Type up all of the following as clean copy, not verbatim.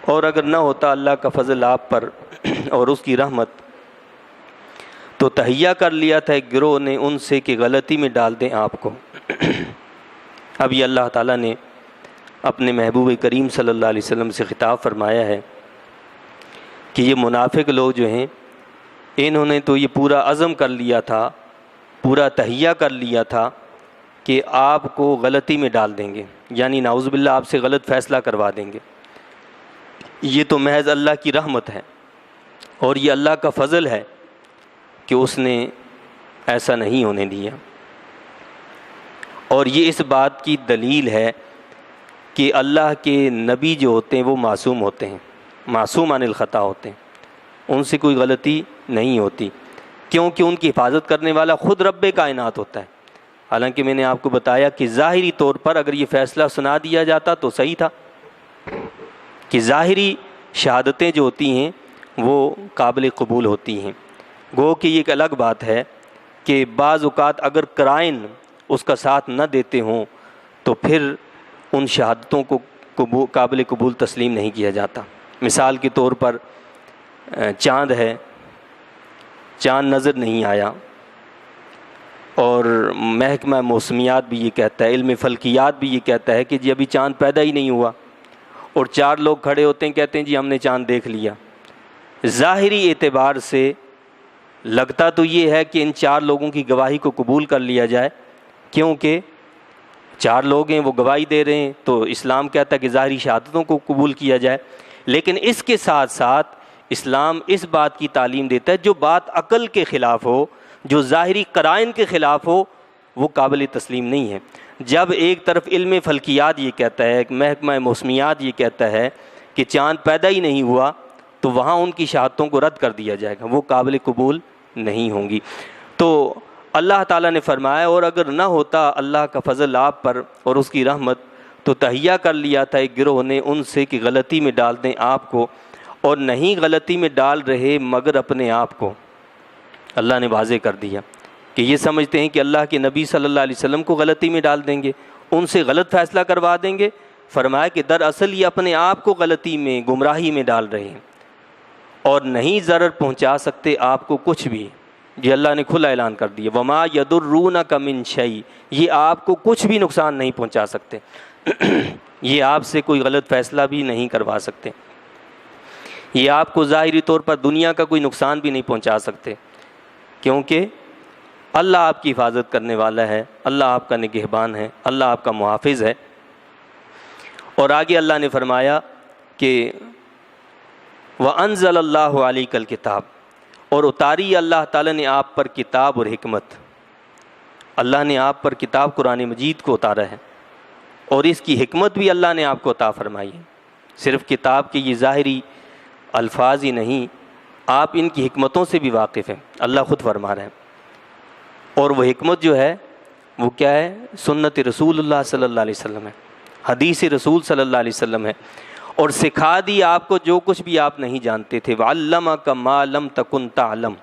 اور اگر نہ ہوتا اللہ کا فضل آپ پر اور اس کی رحمت تو تہیا کر لیا تھا ایک گروہ نے ان سے کہ غلطی میں ڈال دیں آپ کو۔ اب یہ اللہ تعالیٰ نے اپنے محبوب کریم صلی اللہ علیہ وسلم سے خطاب فرمایا ہے کہ یہ منافق لوگ جو ہیں انہوں نے تو یہ پورا عزم کر لیا تھا، پورا تہیا کر لیا تھا کہ آپ کو غلطی میں ڈال دیں گے، یعنی نعوذ باللہ آپ سے غلط فیصلہ کروا دیں گے۔ یہ تو محض اللہ کی رحمت ہے اور یہ اللہ کا فضل ہے کہ اس نے ایسا نہیں ہونے دیا، اور یہ اس بات کی دلیل ہے کہ اللہ کے نبی جو ہوتے ہیں وہ معصوم ہوتے ہیں، معصوم عن الخطا ہوتے ہیں، ان سے کوئی غلطی نہیں ہوتی، کیونکہ ان کی حفاظت کرنے والا خود رب کائنات ہوتا ہے۔ حالانکہ میں نے آپ کو بتایا کہ ظاہری طور پر اگر یہ فیصلہ سنا دیا جاتا تو صحیح تھا کہ ظاہری شہادتیں جو ہوتی ہیں وہ قابل قبول ہوتی ہیں، گو کہ یہ ایک الگ بات ہے کہ بعض اوقات اگر قرائن اس کا ساتھ نہ دیتے ہوں تو پھر ان شہادتوں کو قابل قبول تسلیم نہیں کیا جاتا۔ مثال کے طور پر چاند ہے، چاند نظر نہیں آیا، اور محکمہ موسمیات بھی یہ کہتا ہے، علم فلکیات بھی یہ کہتا ہے کہ جی ابھی چاند پیدا ہی نہیں ہوا، اور چار لوگ کھڑے ہوتے ہیں کہتے ہیں جی ہم نے چاند دیکھ لیا۔ ظاہری اعتبار سے لگتا تو یہ ہے کہ ان چار لوگوں کی گواہی کو قبول کر لیا جائے، کیونکہ چار لوگ ہیں وہ گواہی دے رہے ہیں، تو اسلام کہتا ہے کہ ظاہری شہادتوں کو قبول کیا جائے۔ لیکن اس کے ساتھ ساتھ اسلام اس بات کی تعلیم دیتا ہے جو بات عقل کے خلاف ہو، جو ظاہری قرائن کے خلاف ہو، وہ قابل تسلیم نہیں ہے۔ جب ایک طرف علم فلکیات یہ کہتا ہے، محکمہ موسمیات یہ کہتا ہے کہ چاند پیدا ہی نہیں ہوا، تو وہاں ان کی شہادتوں کو رد کر دیا جائے گا، وہ قابل قبول نہیں ہوں گی۔ تو اللہ تعالیٰ نے فرمایا اور اگر نہ ہوتا اللہ کا فضل آپ پر اور اس کی رحمت تو تہیا کر لیا تھا ایک گروہ نے ان سے کہ غلطی میں ڈال دیں آپ کو، اور نہیں غلطی میں ڈال رہے مگر اپنے آپ کو۔ اللہ نے واضح کر دیا کہ یہ سمجھتے ہیں کہ اللہ کے نبی صلی اللہ علیہ وسلم کو غلطی میں ڈال دیں گے، ان سے غلط فیصلہ کروا دیں گے۔ فرمایا کہ دراصل یہ اپنے آپ کو غلطی میں، گمراہی میں ڈال رہے ہیں، اور نہیں ضرر پہنچا سکتے آپ کو کچھ بھی۔ یہ اللہ نے کھلا اعلان کر دیا، وما یضرونک من شیء، یہ آپ کو کچھ بھی نقصان نہیں پہنچا سکتے، یہ آپ سے کوئی غلط فیصلہ بھی نہیں کروا سکتے، یہ آپ کو ظاہری طور پر دنیا کا کوئی نقصان بھی نہیں پہنچا سکتے، کیونکہ اللہ آپ کی حفاظت کرنے والا ہے، اللہ آپ کا نگہبان ہے، اللہ آپ کا محافظ ہے۔ اور آگے اللہ نے فرمایا کہ وَأَنزَلَ اللَّهُ عَلَيْكَ الْكِتَابَ، اور اتاری اللہ تعالیٰ نے آپ پر کتاب اور حکمت، اللہ نے آپ پر کتاب قرآن مجید کو اتارا ہے، اور اس کی حکمت بھی اللہ نے آپ کو عطا فرمائی ہے۔ صرف کتاب کے یہ ظاہری الفاظ ہی نہیں، آپ ان کی حکمتوں سے بھی واقف ہیں، اللہ خود فرما رہے ہیں۔ اور وہ حکمت جو ہے وہ کیا ہے؟ سنت رسول اللہ صلی اللہ علیہ وسلم ہے، حدیث رسول صلی اللہ علیہ وسلم ہے، اور سکھا دی آپ کو جو کچھ بھی آپ نہیں جانتے تھے۔ وَعَلَّمَكَ مَا لَمْ تَكُنْ تَعْلَمْ،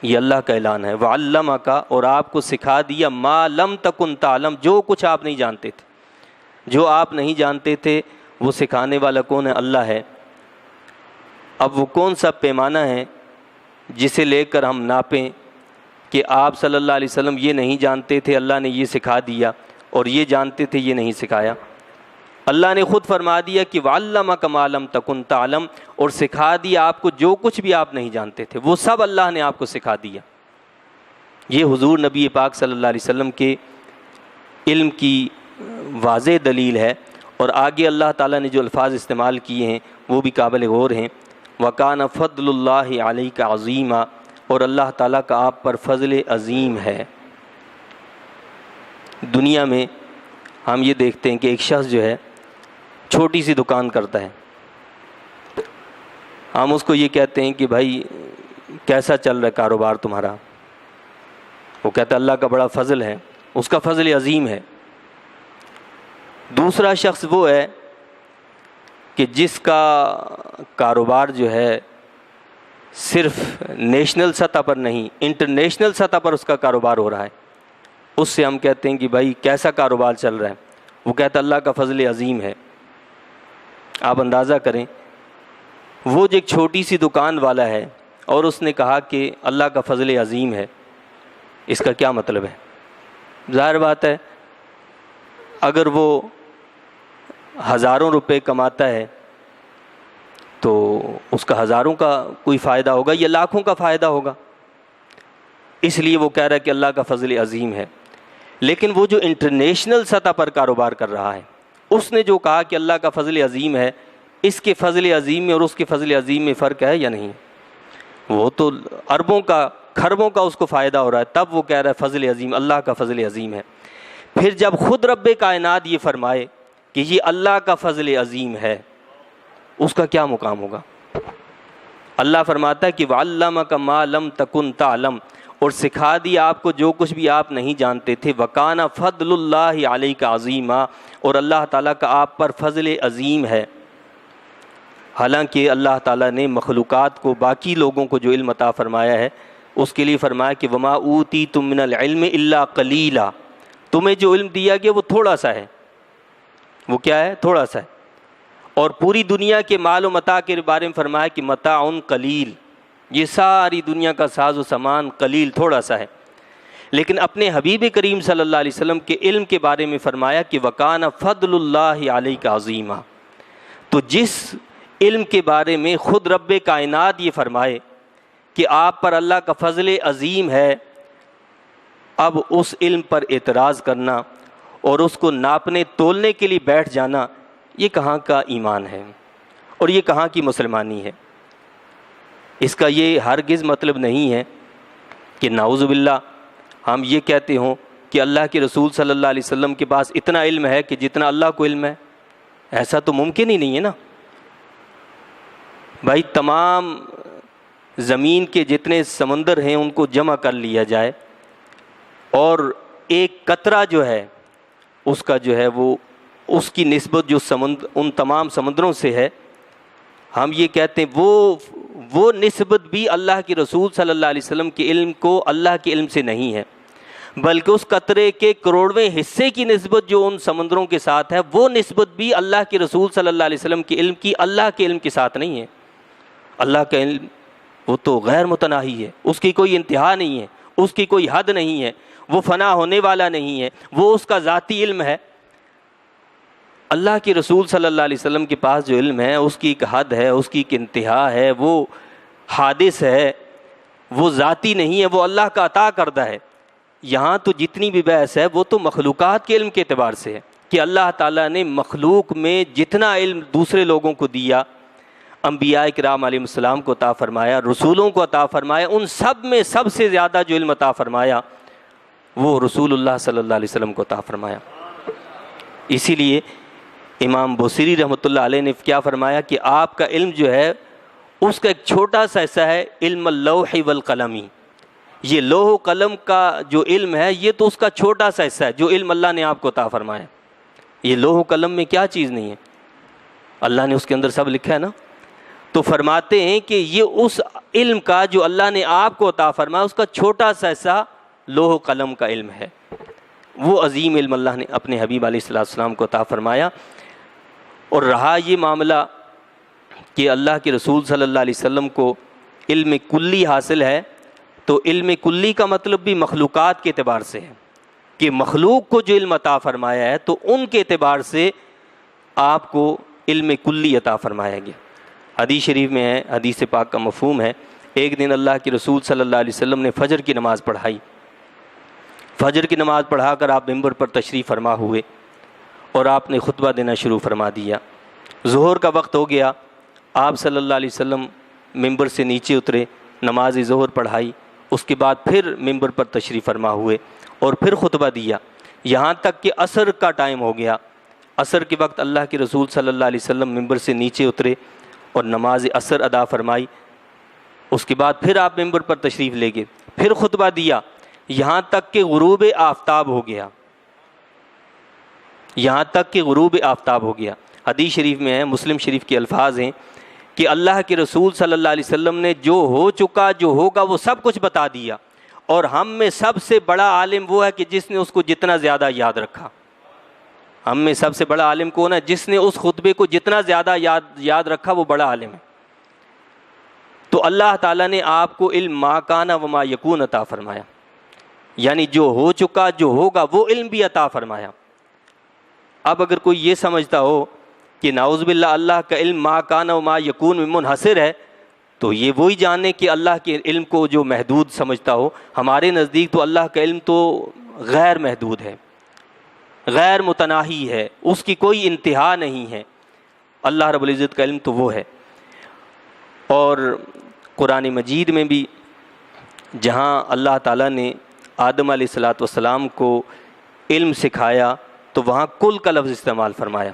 یہ اللہ کا اعلان ہے، وَعَلَّمَكَ، اور آپ کو سکھا دیا، مَا لَمْ تَكُنْ تَعْلَمْ، جو کچھ آپ نہیں جانتے تھے، جو آپ نہیں جانتے تھے وہ سکھانے والا کون ہے؟ اللہ ہے۔ اب وہ کون سا پیمانہ ہے جسے لے کر ہم ناپیں کہ آپ صلی اللہ علیہ وسلم یہ نہیں جانتے تھے، اللہ نے یہ سکھا دیا، اور یہ جانتے تھے یہ نہیں سکھایا؟ اللہ نے خود فرما دیا کہ وَعَلَّمَكَ مَا لَمْ تَكُنْ تَعْلَمْ، اور سکھا دیا آپ کو جو کچھ بھی آپ نہیں جانتے تھے، وہ سب اللہ نے آپ کو سکھا دیا۔ یہ حضور نبی پاک صلی اللہ علیہ وسلم کے علم کی واضح دلیل ہے۔ اور آگے اللہ تعالیٰ نے جو الفاظ استعمال کیے ہیں وہ بھی قابل غور ہیں، وَكَانَ فَضْلُ اللَّهِ عَلَيْكَ عَظِيمًا، اور اللہ تعالیٰ کا آپ پر فضل عظیم ہے۔ دنیا میں ہم یہ دیکھتے ہیں کہ ایک شخص جو ہے چھوٹی سی دکان کرتا ہے، ہم اس کو یہ کہتے ہیں کہ بھائی کیسا چل رہا ہے کاروبار تمہارا؟ وہ کہتا ہے اللہ کا بڑا فضل ہے، اس کا فضل عظیم ہے۔ دوسرا شخص وہ ہے کہ جس کا کاروبار جو ہے صرف نیشنل سطح پر نہیں، انٹرنیشنل سطح پر اس کا کاروبار ہو رہا ہے، اس سے ہم کہتے ہیں کہ بھائی کیسا کاروبار چل رہا ہے؟ وہ کہتا ہے اللہ کا فضل عظیم ہے۔ آپ اندازہ کریں، وہ جو ایک چھوٹی سی دکان والا ہے اور اس نے کہا کہ اللہ کا فضل عظیم ہے، اس کا کیا مطلب ہے؟ ظاہر بات ہے اگر وہ ہزاروں روپے کماتا ہے تو اس کا ہزاروں کا کوئی فائدہ ہوگا یا لاکھوں کا فائدہ ہوگا، اس لیے وہ کہہ رہا ہے کہ اللہ کا فضل عظیم ہے۔ لیکن وہ جو انٹرنیشنل سطح پر کاروبار کر رہا ہے، اس نے جو کہا کہ اللہ کا فضل عظیم ہے، اس کے فضل عظیم میں اور اس کے فضل عظیم میں فرق ہے یا نہیں؟ وہ تو اربوں کا کھربوں کا اس کو فائدہ ہو رہا ہے، تب وہ کہہ رہا ہے فضل عظیم، اللہ کا فضل عظیم ہے۔ پھر جب خود رب کائنات یہ فرمائے کہ یہ اللہ کا فضل عظیم ہے، اس کا کیا مقام ہوگا؟ اللہ فرماتا ہے کہ وَعَلَّمَكَ مَا لَمْ تَكُنْ تَعْلَمْ، اور سکھا دیا آپ کو جو کچھ بھی آپ نہیں جانتے تھے۔ وَكَانَ فَضْلُ اللَّهِ عَلَيْكَ عَظِيمًا، اور اللہ تعالیٰ کا آپ پر فضل عظیم ہے۔ حالانکہ اللہ تعالیٰ نے مخلوقات کو، باقی لوگوں کو جو علم عطا فرمایا ہے، اس کے لیے فرمایا کہ وَمَا أُوتِيتُم مِّنَ الْعِلْمِ إِلَّا قَلِيلًا، تمہیں جو علم دیا گیا وہ تھوڑا سا ہے۔ وہ کیا ہے؟ تھوڑا سا ہے۔ اور پوری دنیا کے مال و متاع کے بارے میں فرمایا کہ متاع قلیل، یہ ساری دنیا کا ساز و سامان قلیل، تھوڑا سا ہے۔ لیکن اپنے حبیب کریم صلی اللہ علیہ وسلم کے علم کے بارے میں فرمایا کہ وَكَانَ فَضْلُ اللَّهِ عَلَيْكَ عَظِيمًا۔ تو جس علم کے بارے میں خود رب کائنات یہ فرمائے کہ آپ پر اللہ کا فضل عظیم ہے، اب اس علم پر اعتراض کرنا اور اس کو ناپنے تولنے کے لیے بیٹھ جانا، یہ کہاں کا ایمان ہے اور یہ کہاں کی مسلمانی ہے؟ اس کا یہ ہرگز مطلب نہیں ہے کہ نعوذ باللہ ہم یہ کہتے ہوں کہ اللہ کے رسول صلی اللہ علیہ وسلم کے پاس اتنا علم ہے کہ جتنا اللہ کو علم ہے۔ ایسا تو ممکن ہی نہیں ہے نا بھائی۔ تمام زمین کے جتنے سمندر ہیں ان کو جمع کر لیا جائے اور ایک قطرہ جو ہے اس کا جو ہے وہ اس کی نسبت جو ان تمام سمندروں سے ہے، ہم یہ کہتے ہیں وہ نسبت بھی اللہ کے رسول صلی اللہ علیہ وسلم کے علم کو اللہ کے علم سے نہیں ہے، بلکہ اس قطرے کے کروڑویں حصے کی نسبت جو ان سمندروں کے ساتھ ہے، وہ نسبت بھی اللہ کے رسول صلی اللہ علیہ وسلم کے علم کی اللہ کے علم کے ساتھ نہیں ہے۔ اللہ کا علم وہ تو غیر متناہی ہے، اس کی کوئی انتہا نہیں ہے، اس کی کوئی حد نہیں ہے، وہ فنا ہونے والا نہیں ہے، وہ اس کا ذاتی علم ہے۔ اللہ کے رسول صلی اللہ علیہ وسلم کے پاس جو علم ہے اس کی ایک حد ہے، اس کی ایک انتہا ہے، وہ حادث ہے، وہ ذاتی نہیں ہے، وہ اللہ کا عطا کردہ ہے۔ یہاں تو جتنی بھی بحث ہے وہ تو مخلوقات کے علم کے اعتبار سے ہے کہ اللہ تعالیٰ نے مخلوق میں جتنا علم دوسرے لوگوں کو دیا، انبیاء کرام علیہ السلام کو عطا فرمایا، رسولوں کو عطا فرمایا، ان سب میں سب سے زیادہ جو علم عطا فرمایا وہ رسول اللہ صلی اللہ علیہ وسلم کو عطا فرمایا۔ اسی لیے امام بوصیری رحمۃ اللہ علیہ نے کیا فرمایا کہ آپ کا علم جو ہے اس کا ایک چھوٹا سا حصہ ہے علم اللوح والقلم۔ یہ لوح و قلم کا جو علم ہے یہ تو اس کا چھوٹا سا حصہ ہے جو علم اللہ نے آپ کو عطا فرمایا۔ یہ لوح و قلم میں کیا چیز نہیں ہے؟ اللہ نے اس کے اندر سب لکھا ہے نا۔ تو فرماتے ہیں کہ یہ اس علم کا جو اللہ نے آپ کو عطا فرمایا اس کا چھوٹا سا حصہ لوح و قلم کا علم ہے۔ وہ عظیم علم اللہ نے اپنے حبیب علیہ السلام کو عطا فرمایا۔ اور رہا یہ معاملہ کہ اللہ کے رسول صلی اللہ علیہ وسلم کو علم کلی حاصل ہے، تو علم کلی کا مطلب بھی مخلوقات کے اعتبار سے ہے کہ مخلوق کو جو علم عطا فرمایا ہے تو ان کے اعتبار سے آپ کو علم کلی عطا فرمایا گیا۔ حدیث شریف میں ہے، حدیث پاک کا مفہوم ہے، ایک دن اللہ کے رسول صلی اللہ علیہ وسلم نے فجر کی نماز پڑھائی۔ فجر کی نماز پڑھا کر آپ ممبر پر تشریف فرما ہوئے اور آپ نے خطبہ دینا شروع فرما دیا۔ ظہر کا وقت ہو گیا، آپ صلی اللہ علیہ وسلم ممبر سے نیچے اترے، نماز ظہر پڑھائی، اس کے بعد پھر ممبر پر تشریف فرما ہوئے اور پھر خطبہ دیا، یہاں تک کہ عصر کا ٹائم ہو گیا۔ عصر کے وقت اللہ کے رسول صلی اللہ علیہ وسلم ممبر سے نیچے اترے اور نماز عصر ادا فرمائی۔ اس کے بعد پھر آپ ممبر پر تشریف لے گئے، پھر خطبہ دیا، یہاں تک کہ غروب آفتاب ہو گیا، یہاں تک کہ غروب آفتاب ہو گیا۔ حدیث شریف میں ہے، مسلم شریف کے الفاظ ہیں کہ اللہ کے رسول صلی اللہ علیہ وسلم نے جو ہو چکا جو ہوگا وہ سب کچھ بتا دیا، اور ہم میں سب سے بڑا عالم وہ ہے کہ جس نے اس کو جتنا زیادہ یاد رکھا۔ ہم میں سب سے بڑا عالم کون ہے؟ جس نے اس خطبے کو جتنا زیادہ یاد رکھا وہ بڑا عالم ہے۔ تو اللہ تعالیٰ نے آپ کو علم ما کان و ما یکون عطا فرمایا، یعنی جو ہو چکا جو ہوگا وہ علم بھی عطا فرمایا۔ اب اگر کوئی یہ سمجھتا ہو کہ نعوذ باللہ اللہ کا علم ما کان و ما یکون میں منحصر ہے، تو یہ وہی جانے کہ اللہ کے علم کو جو محدود سمجھتا ہو۔ ہمارے نزدیک تو اللہ کا علم تو غیر محدود ہے، غیر متناہی ہے، اس کی کوئی انتہا نہیں ہے۔ اللہ رب العزت کا علم تو وہ ہے۔ اور قرآن مجید میں بھی جہاں اللہ تعالیٰ نے آدم علیہ السلام کو علم سکھایا تو وہاں کل کا لفظ استعمال فرمایا،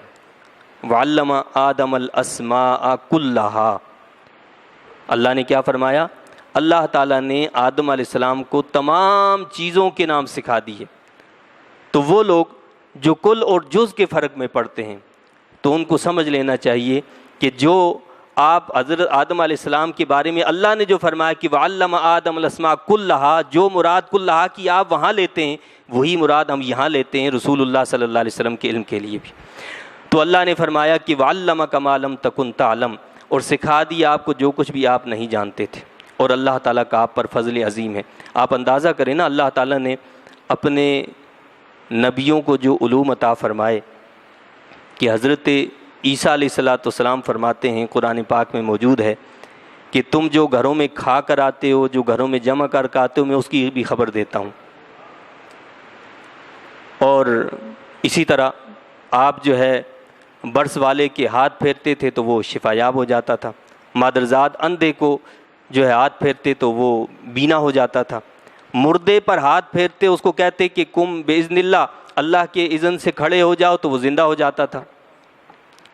وعلم آدم الاسماء کلہا۔ اللہ نے کیا فرمایا؟ اللہ تعالیٰ نے آدم علیہ السلام کو تمام چیزوں کے نام سکھا دیے۔ تو وہ لوگ جو کل اور جز کے فرق میں پڑھتے ہیں تو ان کو سمجھ لینا چاہیے کہ جو آپ حضرت آدم علیہ السلام کے بارے میں اللہ نے جو فرمایا کہ وعلم آدم الاسماء کلہا، جو مراد کلہا کی آپ وہاں لیتے ہیں وہی مراد ہم یہاں لیتے ہیں رسول اللہ صلی اللہ علیہ وسلم کے علم کے لیے بھی۔ تو اللہ نے فرمایا کہ وعلمک ما لم تکن تعلم، اور سکھا دیا آپ کو جو کچھ بھی آپ نہیں جانتے تھے۔ اور اللہ تعالیٰ کا آپ پر فضل عظیم ہے۔ آپ اندازہ کریں نا، اللہ تعالیٰ نے اپنے نبیوں کو جو علوم عطا فرمائے کہ حضرت عیسیٰ علیہ السلام فرماتے ہیں، قرآن پاک میں موجود ہے کہ تم جو گھروں میں کھا کر آتے ہو، جو گھروں میں جمع کر کے آتے ہو، میں اس کی بھی خبر دیتا ہوں۔ اور اسی طرح آپ جو ہے برس والے کے ہاتھ پھیرتے تھے تو وہ شفا یاب ہو جاتا تھا، مادرزاد اندھے کو جو ہے ہاتھ پھیرتے تو وہ بینا ہو جاتا تھا، مردے پر ہاتھ پھیرتے اس کو کہتے کہ کم باذن اللہ، اللہ کے اذن سے کھڑے ہو جاؤ تو وہ زندہ ہو جاتا تھا۔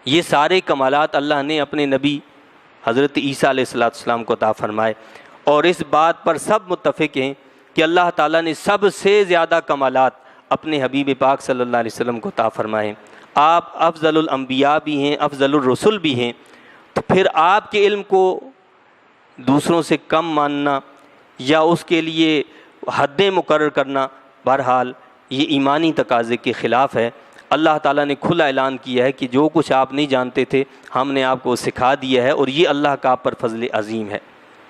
یہ سارے کمالات اللہ نے اپنے نبی حضرت عیسیٰ علیہ السلام کو عطا فرمائے، اور اس بات پر سب متفق ہیں کہ اللہ تعالیٰ نے سب سے زیادہ کمالات اپنے حبیب پاک صلی اللہ علیہ وسلم کو عطا فرمائے۔ آپ افضل الانبیاء بھی ہیں، افضل الرسل بھی ہیں، تو پھر آپ کے علم کو دوسروں سے کم ماننا یا اس کے لیے حدیں مقرر کرنا، بہرحال یہ ایمانی تقاضے کے خلاف ہے۔ اللہ تعالیٰ نے کھلا اعلان کیا ہے کہ جو کچھ آپ نہیں جانتے تھے ہم نے آپ کو سکھا دیا ہے، اور یہ اللہ کا آپ پر فضل عظیم ہے۔